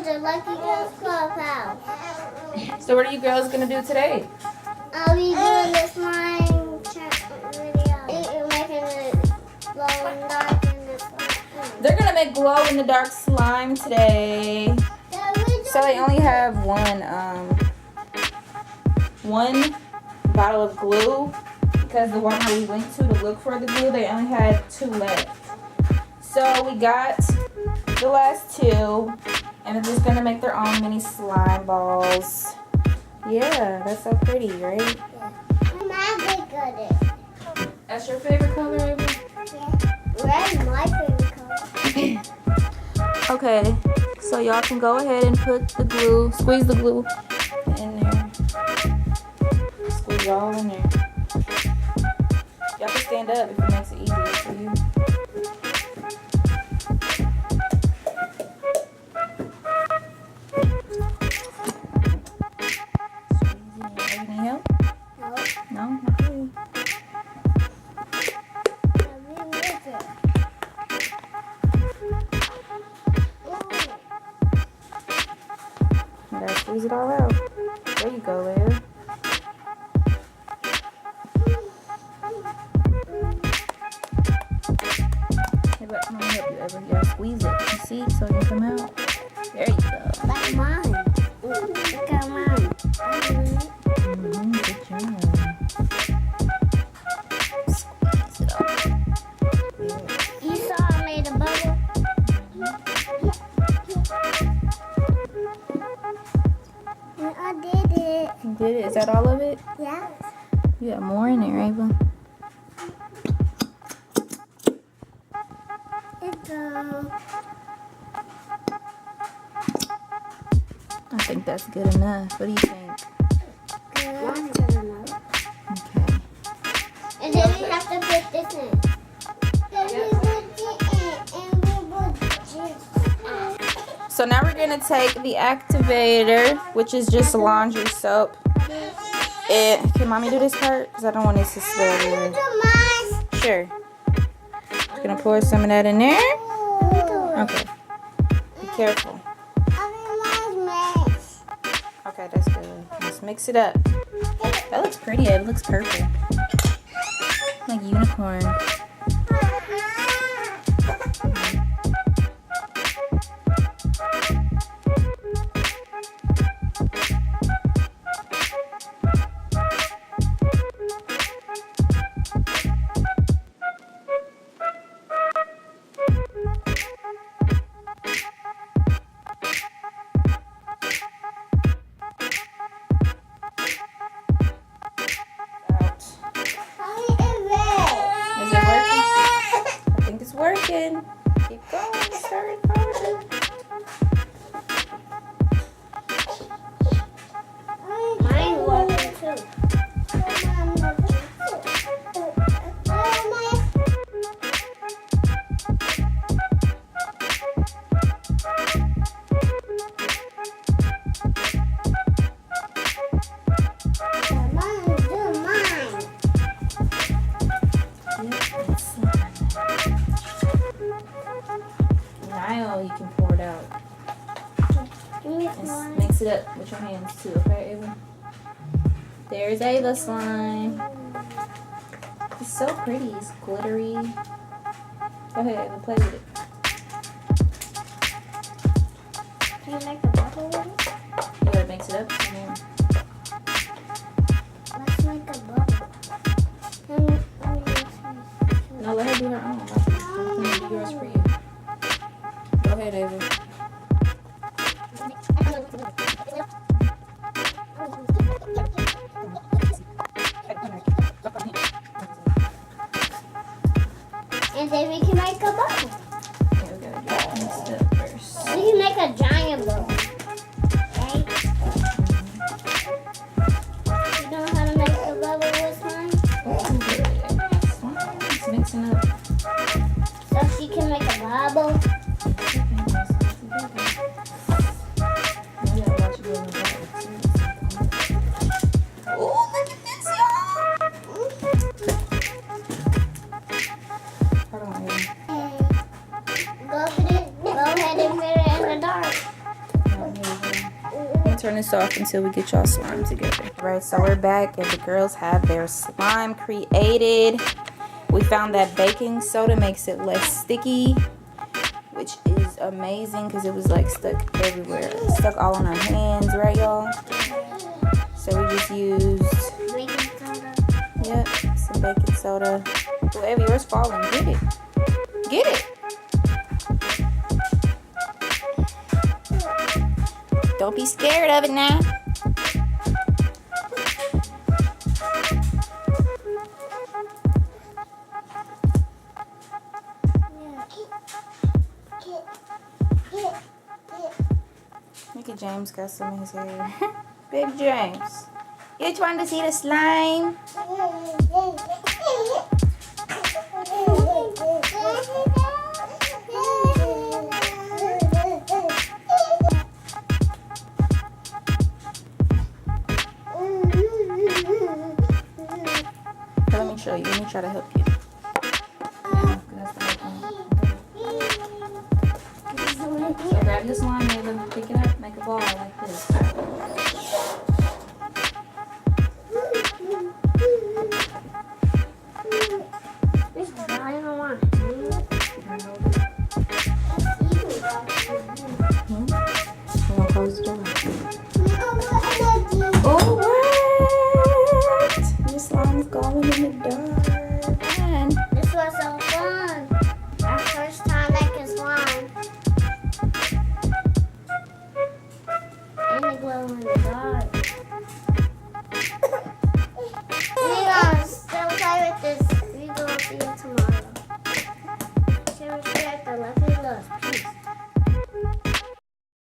the Lucky Girls Clubhouse. So what are you girls gonna do today? I'll be doing the slime video. You're making it glow in the dark in the slime. They're gonna make glow in the dark slime today. So they only have one bottle of glue because the Walmart we went to look for the glue, they only had 2 left. So we got the last 2, and they're just gonna make their own mini slime balls. Yeah, that's so pretty, right? Yeah. I'm good at it. That's your favorite color, Ava? Yeah. Red is my favorite color. Okay, so y'all can go ahead and put the glue, squeeze the glue in there. Squeeze it all in there. Y'all can stand up if it makes it easier for you. No? Okay. You gotta squeeze it all out. There you go, Leia. Hey, but I'm gonna help you, Ever. You gotta squeeze it. You see? So it can come out. There you go. Like mine. Look at mine. Good job. Squeeze it all. You saw I made a bubble? Yeah, I did it. You did it? Is that all of it? Yes. You got more in there, Ava. Let's go. I think that's good enough. What do you think? Good. Good enough. Okay. And then we have to put this in. Then we put it in and we put this. So now we're gonna take the activator, which is just laundry soap. Can mommy do this part? Because I don't want it to spill here. Sure. Just gonna pour some of that in there. Okay. Be careful. Okay, that's good. Just mix it up. That looks pretty. It looks purple. Like unicorn. Working. Keep going. Start forward. Mine working too. Now you can pour it out. And mix it up with your hands too, okay, Ava? There's Ava's slime. It's so pretty. It's glittery. Go ahead, Ava, play with it. Can you make a bubble with it? You gotta mix it up some more. Let's make a bubble. No, let her do her own. I'm gonna do yours for you. Go ahead, Ava. And then we can make a bubble. Yeah, we gotta get it mixed up first. We can make a giant bubble. Right? You know how to make a bubble with slime? It's mixing up. So she can make a bubble. Go ahead and put it in the dark. turn this off until we get y'all slime together. Right, so we're back and the girls have their slime created. We found that baking soda makes it less sticky, which is amazing because it was like stuck everywhere. Stuck all on our hands, right y'all? So we just used Baking soda. yep, some baking soda. Whoever yours falling, get it. Get it. Don't be scared of it now. Look at James got some in his hair. Baby James. You trying to see the slime?